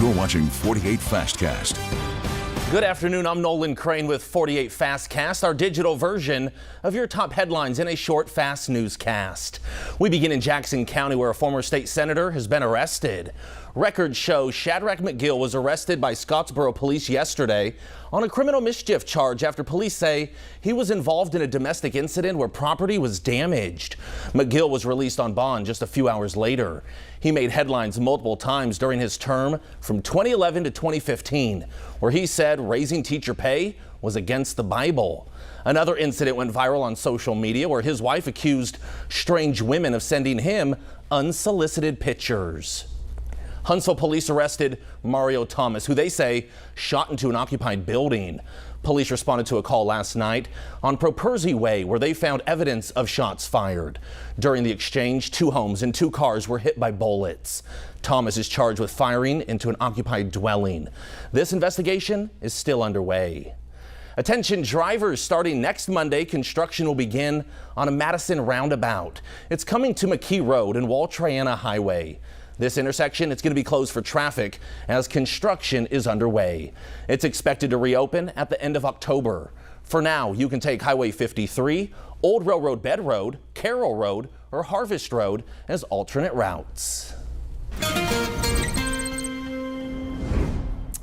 You're watching 48 Fastcast. Good afternoon, I'm Nolan Crane with 48 Fastcast, our digital version of your top headlines in a short, fast newscast. We begin in Jackson County, where a former state senator has been arrested. Records show Shadrach McGill was arrested by Scottsboro police yesterday on a criminal mischief charge after police say he was involved in a domestic incident where property was damaged. McGill was released on bond just a few hours later. He made headlines multiple times during his term from 2011 to 2015, where he said raising teacher pay was against the Bible. Another incident went viral on social media where his wife accused strange women of sending him unsolicited pictures. Huntsville police arrested Mario Thomas, who they say shot into an occupied building. Police responded to a call last night on Propersey Way, where they found evidence of shots fired. During the exchange, 2 homes and 2 cars were hit by bullets. Thomas is charged with firing into an occupied dwelling. This investigation is still underway. Attention drivers, starting next Monday, construction will begin on a Madison roundabout. It's coming to McKee Road and Wall Triana Highway. This intersection, it's going to be closed for traffic as construction is underway. It's expected to reopen at the end of October. For now, you can take Highway 53, Old Railroad Bed Road, Carroll Road, or Harvest Road as alternate routes.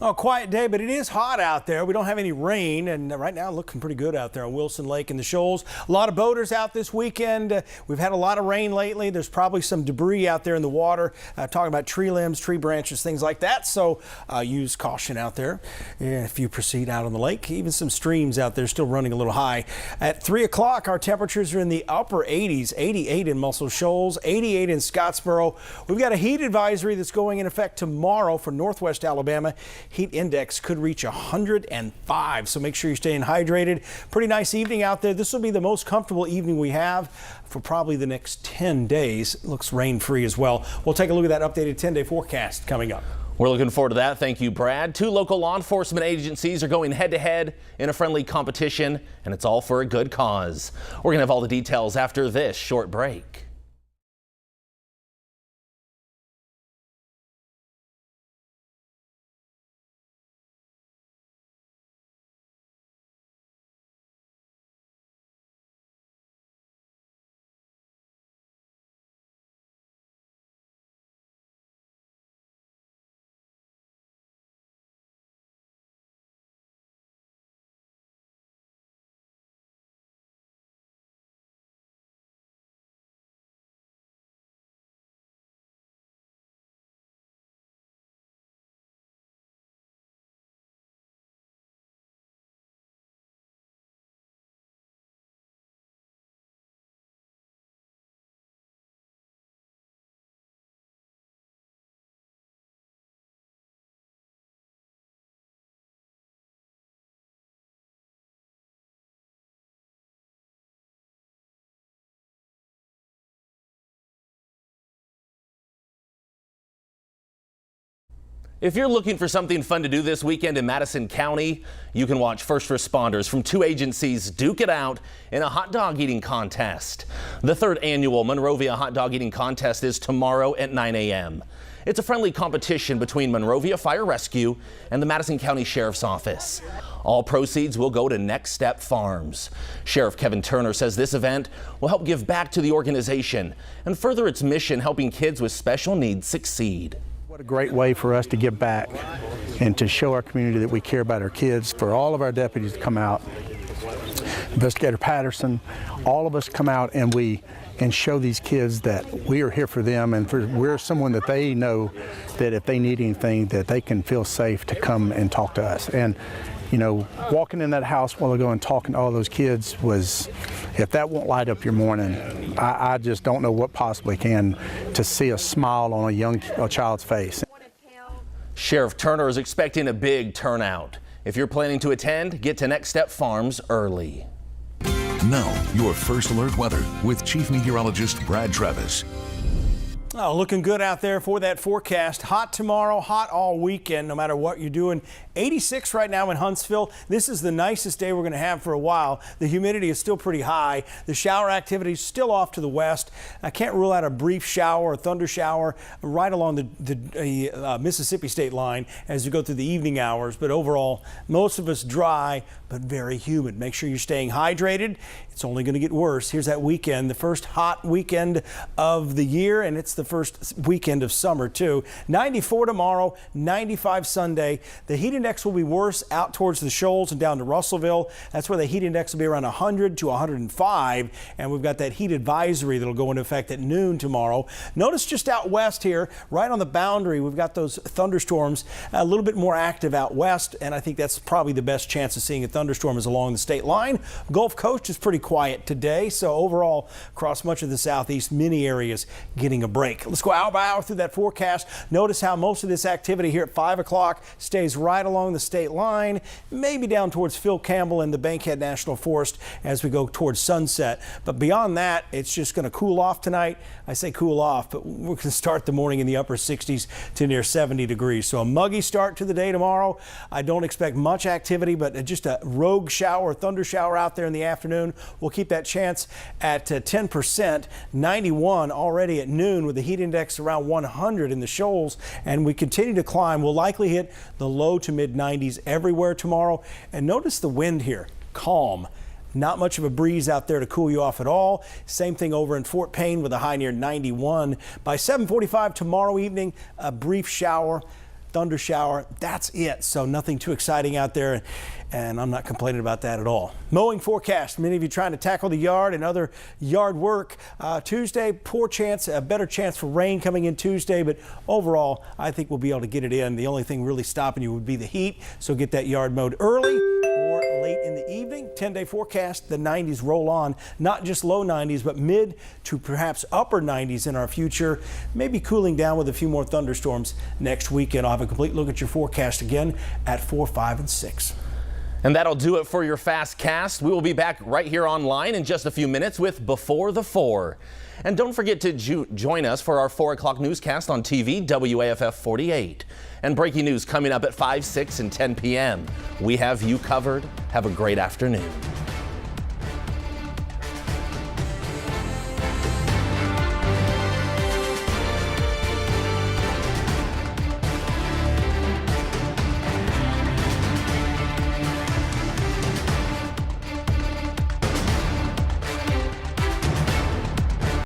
Oh, quiet day, but it is hot out there. We don't have any rain, and right now looking pretty good out there on Wilson Lake and the Shoals. A lot of boaters out this weekend. We've had a lot of rain lately. There's probably some debris out there in the water, talking about tree limbs, tree branches, things like that. So use caution out there if you proceed out on the lake. Even some streams out there still running a little high. At 3 o'clock, our temperatures are in the upper 80s, 88 in Muscle Shoals, 88 in Scottsboro. We've got a heat advisory that's going in effect tomorrow for Northwest Alabama. Heat index could reach 105, so make sure you're staying hydrated. Pretty nice evening out there. This will be the most comfortable evening we have for probably the next 10 days. It looks rain-free as well. We'll take a look at that updated 10-day forecast coming up. We're looking forward to that. Thank you, Brad. 2 local law enforcement agencies are going head-to-head in a friendly competition, and it's all for a good cause. We're going to have all the details after this short break. If you're looking for something fun to do this weekend in Madison County, you can watch first responders from 2 agencies duke it out in a hot dog eating contest. The 3rd annual Monrovia Hot Dog Eating Contest is tomorrow at 9 a.m. It's a friendly competition between Monrovia Fire Rescue and the Madison County Sheriff's Office. All proceeds will go to Next Step Farms. Sheriff Kevin Turner says this event will help give back to the organization and further its mission, helping kids with special needs succeed. What a great way for us to give back and to show our community that we care about our kids. For all of our deputies to come out, Investigator Patterson, all of us come out and show these kids that we are here for them, and we're someone that they know that if they need anything, that they can feel safe to come and talk to us. And you know, walking in that house while ago and talking to all those kids was, if that won't light up your morning, I just don't know what possibly can, to see a smile on a child's face. Sheriff Turner is expecting a big turnout. If you're planning to attend, get to Next Step Farms early. Now, your first alert weather with Chief Meteorologist Brad Travis. Oh, looking good out there for that forecast. Hot tomorrow, hot all weekend, no matter what you're doing. 86 right now in Huntsville. This is the nicest day we're going to have for a while. The humidity is still pretty high. The shower activity is still off to the west. I can't rule out a brief shower or thunder shower right along the Mississippi state line as you go through the evening hours. But overall, most of us dry, but very humid. Make sure you're staying hydrated. It's only going to get worse. Here's that weekend, the first hot weekend of the year, and it's the first weekend of summer too. 94 tomorrow, 95 Sunday. The heat index will be worse out towards the Shoals and down to Russellville. That's where the heat index will be around 100 to 105, and we've got that heat advisory that'll go into effect at noon tomorrow. Notice just out west here, right on the boundary, we've got those thunderstorms a little bit more active out west, and I think that's probably the best chance of seeing a thunderstorm is along the state line. Gulf Coast is pretty quiet today, so overall across much of the southeast, many areas getting a break. Let's go hour by hour through that forecast. Notice how most of this activity here at 5 o'clock stays right along the state line, maybe down towards Phil Campbell and the Bankhead National Forest as we go towards sunset. But beyond that, it's just going to cool off tonight. I say cool off, but we're going to start the morning in the upper 60s to near 70 degrees. So a muggy start to the day tomorrow. I don't expect much activity, but just a rogue shower, thunder shower out there in the afternoon. We'll keep that chance at 10%. 91 already at noon with the heat index around 100 in the Shoals, and we continue to climb. We'll likely hit the low to mid 90s everywhere tomorrow. And notice the wind here, calm. Not much of a breeze out there to cool you off at all. Same thing over in Fort Payne with a high near 91. By 7:45 tomorrow evening, a brief shower, thunder shower. That's it. So nothing too exciting out there, and I'm not complaining about that at all. Mowing forecast. Many of you trying to tackle the yard and other yard work. Tuesday, poor chance, a better chance for rain coming in Tuesday, but overall, I think we'll be able to get it in. The only thing really stopping you would be the heat, so get that yard mowed early or late in the evening. 10-day forecast, the 90s roll on. Not just low 90s, but mid to perhaps upper 90s in our future. Maybe cooling down with a few more thunderstorms next weekend. I'll have a complete look at your forecast again at 4, 5, and 6. And that'll do it for your Fast Cast. We will be back right here online in just a few minutes with Before the 4. And don't forget to join us for our 4 o'clock newscast on TV, WAFF 48. And breaking news coming up at 5, 6, and 10 p.m. We have you covered. Have a great afternoon.